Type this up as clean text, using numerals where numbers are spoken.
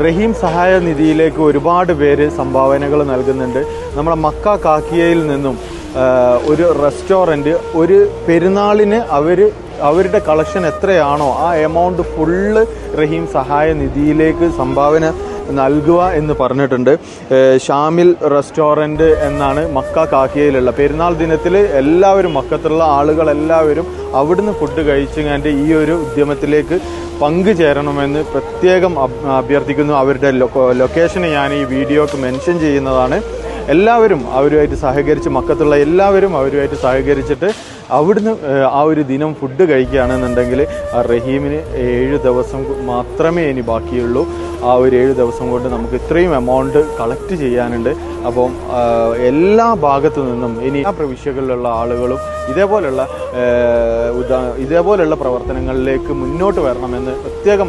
റഹീം സഹായ നിധിയിലേക്ക് ഒരുപാട് പേര് സംഭാവനകൾ നൽകുന്നുണ്ട്. നമ്മുടെ മക്ക കാക്കിയയിൽ നിന്നും ഒരു റെസ്റ്റോറൻറ്റ് ഒരു പെരുന്നാളിന് അവരുടെ കളക്ഷൻ എത്രയാണോ ആ എമൗണ്ട് ഫുള്ള് റഹീം സഹായ നിധിയിലേക്ക് സംഭാവന നൽകുക എന്ന് പറഞ്ഞിട്ടുണ്ട്. ഷാമിൽ റെസ്റ്റോറൻറ്റ് എന്നാണ് മക്ക കാക്കിയയിലുള്ള. പെരുന്നാൾ ദിനത്തിൽ എല്ലാവരും മക്കത്തുള്ള ആളുകളെല്ലാവരും അവിടുന്ന് ഫുഡ് കഴിച്ചുകൊണ്ട് ഈ ഒരു ഉദ്യമത്തിലേക്ക് പങ്കുചേരണമെന്ന് പ്രത്യേകം അഭ്യർത്ഥിക്കുന്നു. അവരുടെ ലൊക്കേഷന് ഞാൻ ഈ വീഡിയോക്ക് മെൻഷൻ ചെയ്യുന്നതാണ്. എല്ലാവരും അവരുമായിട്ട് സഹകരിച്ച്, മക്കത്തുള്ള എല്ലാവരും അവരുമായിട്ട് സഹകരിച്ചിട്ട് അവിടുന്ന് ആ ഒരു ദിനം ഫുഡ് കഴിക്കുകയാണെന്നുണ്ടെങ്കിൽ റഹീമിന് 7 ദിവസം മാത്രമേ ഇനി ബാക്കിയുള്ളൂ. ആ ഒരു 7 ദിവസം കൊണ്ട് നമുക്ക് ഇത്രയും എമൗണ്ട് കളക്ട് ചെയ്യാനുണ്ട്. അപ്പം എല്ലാ ഭാഗത്തു നിന്നും ഇനി ആ പ്രവിശ്യകളിലുള്ള ആളുകളും ഇതേപോലുള്ള പ്രവർത്തനങ്ങളിലേക്ക് മുന്നോട്ട് വരണമെന്ന് പ്രത്യേകം